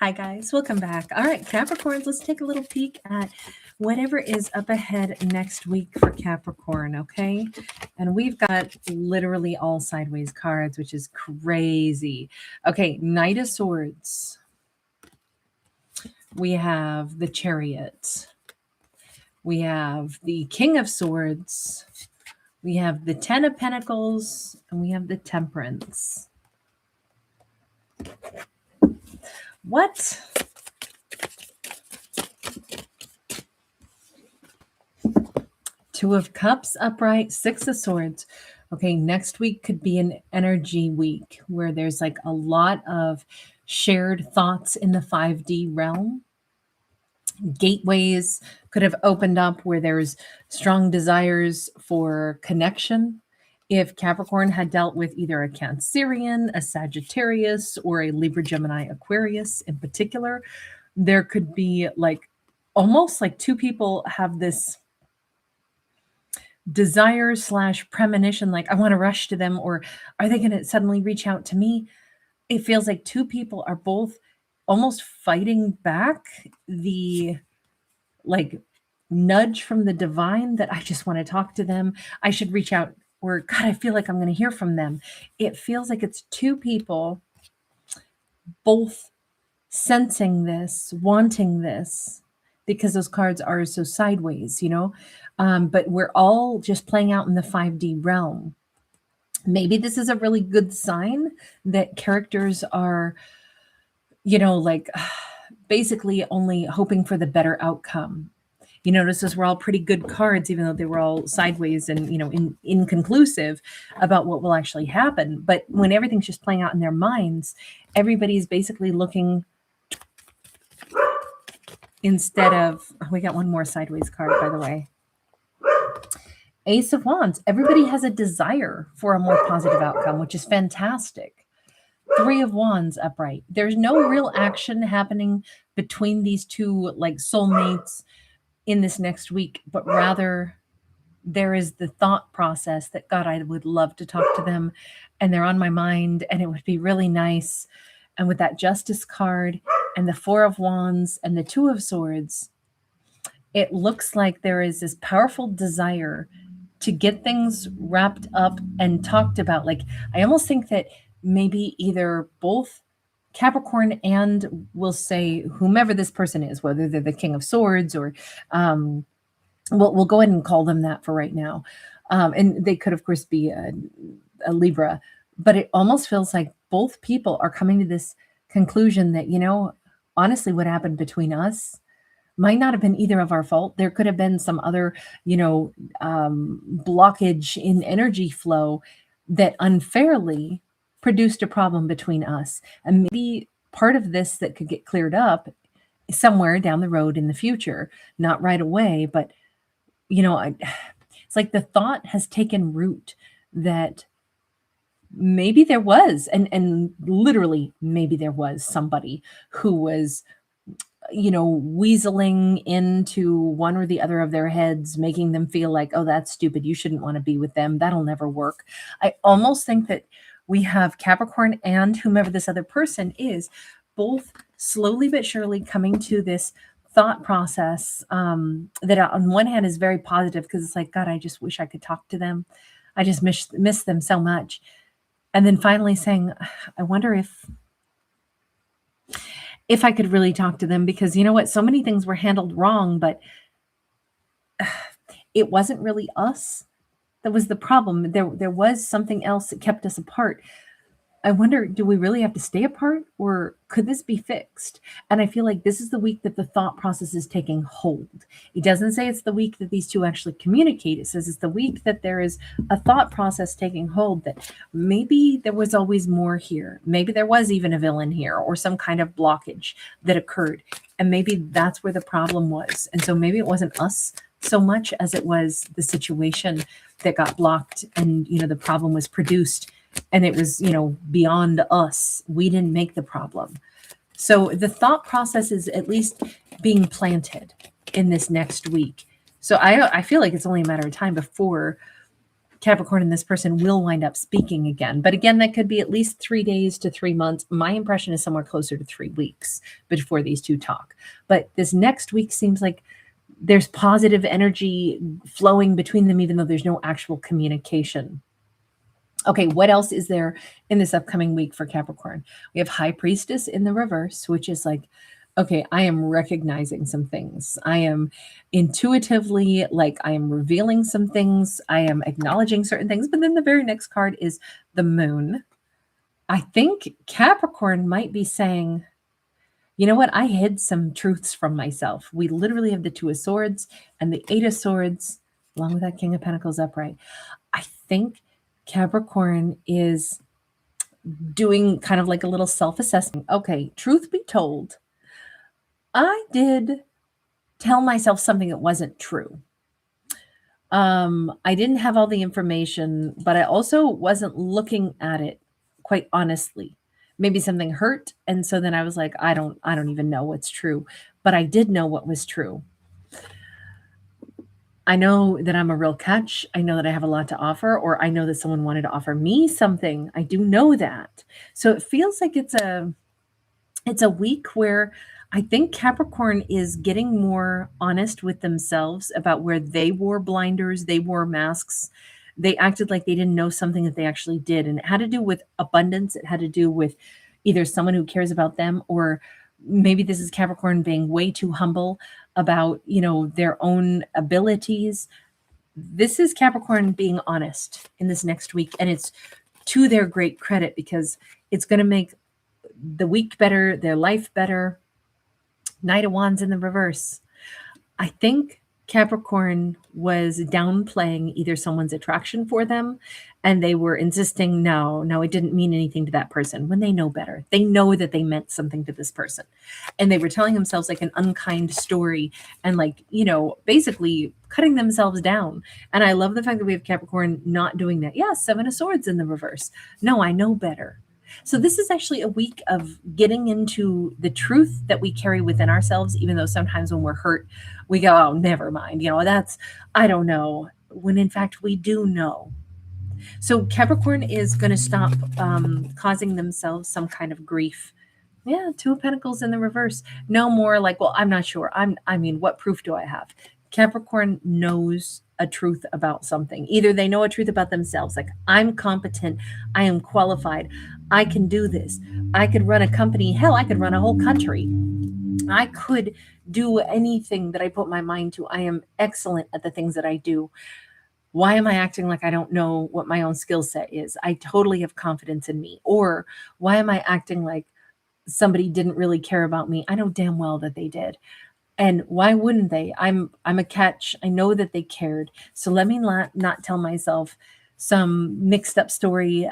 Hi guys, welcome back. All right, Capricorns, let's take a little peek at whatever is up ahead next week for Capricorn, okay? And we've got literally all sideways cards, which is crazy. Okay, Knight of Swords. We have the Chariot. We have the King of Swords. We have the Ten of Pentacles, and we have the Temperance. What? Two of Cups upright, Six of Swords. Okay, next week could be an energy week where there's like a lot of shared thoughts in the 5D realm. Gateways could have opened up where there's strong desires for connection. If Capricorn had dealt with either a Cancerian, a Sagittarius, or a Libra, Gemini, Aquarius in particular, there could be like almost like two people have this desire / premonition, like I want to rush to them, or are they going to suddenly reach out to me? It feels like two people are both almost fighting back the like nudge from the divine that I just want to talk to them. I should reach out, or God, I feel like I'm going to hear from them. It feels like it's two people both sensing this, wanting this, because those cards are so sideways, but we're all just playing out in the 5D realm. Maybe this is a really good sign that characters are, basically only hoping for the better outcome. You notice those were all pretty good cards, even though they were all sideways and, inconclusive about what will actually happen. But when everything's just playing out in their minds, everybody's basically looking instead of, we got one more sideways card, by the way. Ace of Wands. Everybody has a desire for a more positive outcome, which is fantastic. Three of Wands upright. There's no real action happening between these two like soulmates in this next week, but rather there is the thought process that, God, I would love to talk to them and they're on my mind and it would be really nice. And with that Justice card and the Four of Wands and the Two of Swords, it looks like there is this powerful desire to get things wrapped up and talked about. Like, I almost think that maybe either both Capricorn and we'll say whomever this person is, whether they're the King of Swords or we'll go ahead and call them that for right now. And they could, of course, be a Libra, but it almost feels like both people are coming to this conclusion that, honestly, what happened between us might not have been either of our fault. There could have been some other, blockage in energy flow that unfairly produced a problem between us. And maybe part of this that could get cleared up somewhere down the road in the future, not right away, but, it's like the thought has taken root that maybe there was, and literally maybe there was somebody who was weaseling into one or the other of their heads, making them feel like, oh, that's stupid. You shouldn't want to be with them. That'll never work. I almost think that we have Capricorn and whomever this other person is, both slowly but surely coming to this thought process that on one hand is very positive because it's like, God, I just wish I could talk to them. I just miss them so much. And then finally saying, I wonder if I could really talk to them, because you know what? So many things were handled wrong, but it wasn't really us that was the problem. There was something else that kept us apart. I wonder, do we really have to stay apart, or could this be fixed? And I feel like this is the week that the thought process is taking hold. It doesn't say it's the week that these two actually communicate. It says it's the week that there is a thought process taking hold that maybe there was always more here. Maybe there was even a villain here or some kind of blockage that occurred. And maybe that's where the problem was. And so maybe it wasn't us so much as it was the situation that got blocked and, the problem was produced. And it was, beyond us. We didn't make the problem. So the thought process is at least being planted in this next week. So I feel like it's only a matter of time before Capricorn and this person will wind up speaking again. But again, that could be at least 3 days to 3 months. My impression is somewhere closer to 3 weeks before these two talk. But this next week seems like there's positive energy flowing between them, even though there's no actual communication. Okay, what else is there in this upcoming week for Capricorn? We have High Priestess in the reverse, which is like, okay, I am recognizing some things. I am intuitively, like, I am revealing some things. I am acknowledging certain things. But then the very next card is the Moon. I think Capricorn might be saying, you know what? I hid some truths from myself. We literally have the Two of Swords and the Eight of Swords, along with that King of Pentacles upright. I think Capricorn is doing kind of like a little self-assessment. Okay, truth be told, I did tell myself something that wasn't true. I didn't have all the information, but I also wasn't looking at it quite honestly. Maybe something hurt, and so then I was like, I don't even know what's true, but I did know what was true. I know that I'm a real catch. I know that I have a lot to offer, or I know that someone wanted to offer me something. I do know that. So it feels like it's a week where I think Capricorn is getting more honest with themselves about where they wore blinders, they wore masks. They acted like they didn't know something that they actually did. And it had to do with abundance. It had to do with either someone who cares about them, or maybe this is Capricorn being way too humble about, their own abilities. This is Capricorn being honest in this next week. And it's to their great credit, because it's going to make the week better, their life better. Knight of Wands in the reverse. I think Capricorn was downplaying either someone's attraction for them, and they were insisting, no, it didn't mean anything to that person, when they know better. They know that they meant something to this person. And they were telling themselves like an unkind story and basically cutting themselves down. And I love the fact that we have Capricorn not doing that. Yeah, Seven of Swords in the reverse. No, I know better. So this is actually a week of getting into the truth that we carry within ourselves, even though sometimes when we're hurt, we go, oh, never mind. I don't know. When in fact, we do know. So Capricorn is going to stop causing themselves some kind of grief. Yeah, Two of Pentacles in the reverse. No more like, well, I'm not sure. What proof do I have? Capricorn knows a truth about something. Either they know a truth about themselves, like, I'm competent, I am qualified, I can do this. I could run a company. Hell, I could run a whole country. I could do anything that I put my mind to. I am excellent at the things that I do. Why am I acting like I don't know what my own skill set is? I totally have confidence in me. Or why am I acting like somebody didn't really care about me? I know damn well that they did. And why wouldn't they? I'm a catch. I know that they cared. So let me not tell myself some mixed up story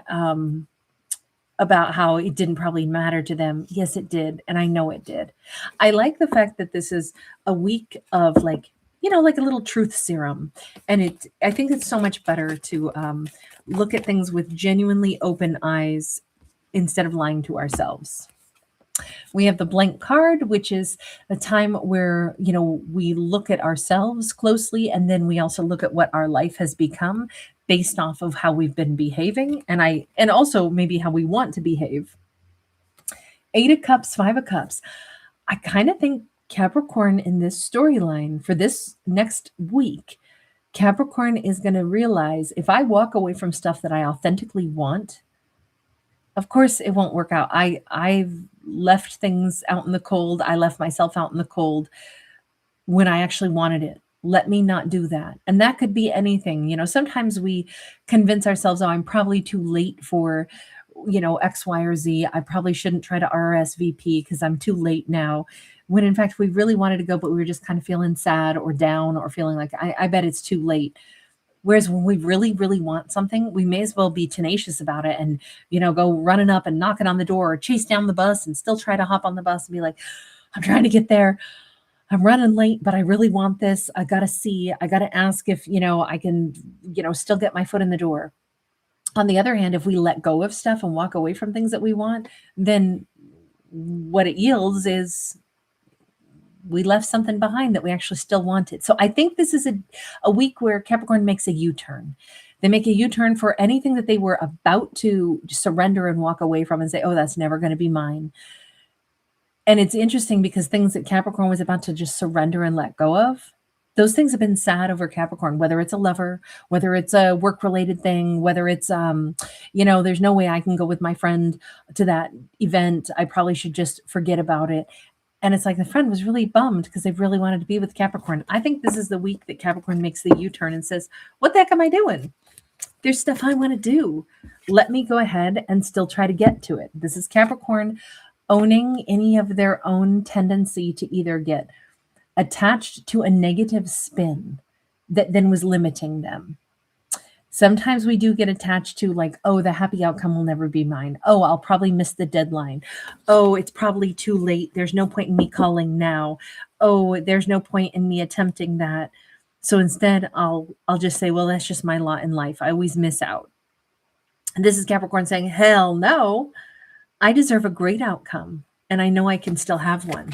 about how it didn't probably matter to them. Yes, it did. And I know it did. I like the fact that this is a week of like a little truth serum. And I think it's so much better to look at things with genuinely open eyes instead of lying to ourselves. We have the blank card, which is a time where, we look at ourselves closely, and then we also look at what our life has become based off of how we've been behaving, and also maybe how we want to behave. Eight of Cups, Five of Cups. I kind of think Capricorn in this storyline for this next week, Capricorn is going to realize, if I walk away from stuff that I authentically want, of course it won't work out. I've left things out in the cold. I left myself out in the cold when I actually wanted it. Let me not do that. And that could be anything. Sometimes we convince ourselves, oh, I'm probably too late for, X, Y, or Z. I probably shouldn't try to RSVP because I'm too late now. When in fact, we really wanted to go, but we were just kind of feeling sad or down or feeling like, I bet it's too late. Whereas when we really, really want something, we may as well be tenacious about it and, go running up and knocking on the door or chase down the bus and still try to hop on the bus and be like, I'm trying to get there. I'm running late, but I really want this. I got to ask if, I can, still get my foot in the door. On the other hand, if we let go of stuff and walk away from things that we want, then what it yields is we left something behind that we actually still wanted. So I think this is a week where Capricorn makes a U-turn. They make a U-turn for anything that they were about to surrender and walk away from and say, oh, that's never going to be mine. And it's interesting because things that Capricorn was about to just surrender and let go of, those things have been sad over Capricorn, whether it's a lover, whether it's a work-related thing, whether it's, there's no way I can go with my friend to that event. I probably should just forget about it. And it's like the friend was really bummed because they really wanted to be with Capricorn. I think this is the week that Capricorn makes the U-turn and says, what the heck am I doing? There's stuff I want to do. Let me go ahead and still try to get to it. This is Capricorn owning any of their own tendency to either get attached to a negative spin that then was limiting them. Sometimes we do get attached to like, oh, the happy outcome will never be mine. Oh, I'll probably miss the deadline. Oh, it's probably too late. There's no point in me calling now. Oh, there's no point in me attempting that. So instead, I'll just say, well, that's just my lot in life. I always miss out. And this is Capricorn saying, hell no, I deserve a great outcome. And I know I can still have one.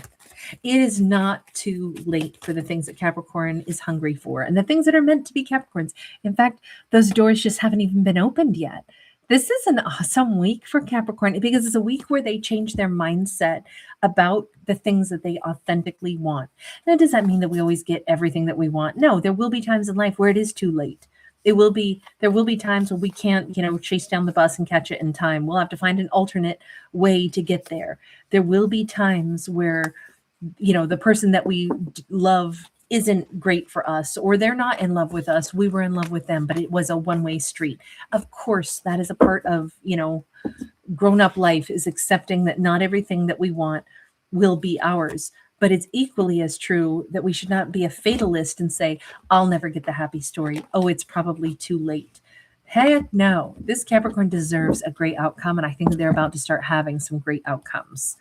It is not too late for the things that Capricorn is hungry for and the things that are meant to be Capricorns. In fact, those doors just haven't even been opened yet. This is an awesome week for Capricorn because it's a week where they change their mindset about the things that they authentically want. Now, does that mean that we always get everything that we want? No, there will be times in life where it is too late. There will be times when we can't, chase down the bus and catch it in time. We'll have to find an alternate way to get there. There will be times where the person that we love isn't great for us, or they're not in love with us. We were in love with them, but it was a one-way street. Of course, that is a part of, grown-up life, is accepting that not everything that we want will be ours. But it's equally as true that we should not be a fatalist and say, I'll never get the happy story. Oh, it's probably too late. Heck no. This Capricorn deserves a great outcome, and I think they're about to start having some great outcomes.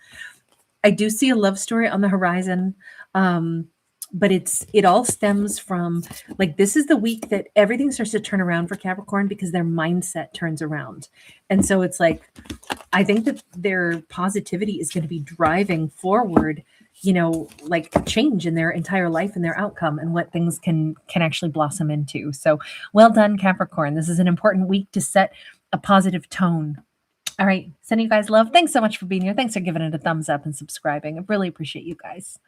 I do see a love story on the horizon, but it all stems from, like, this is the week that everything starts to turn around for Capricorn because their mindset turns around. And so it's like, I think that their positivity is going to be driving forward, like change in their entire life and their outcome and what things can actually blossom into. So well done, Capricorn. This is an important week to set a positive tone. All right. Sending you guys love. Thanks so much for being here. Thanks for giving it a thumbs up and subscribing. I really appreciate you guys.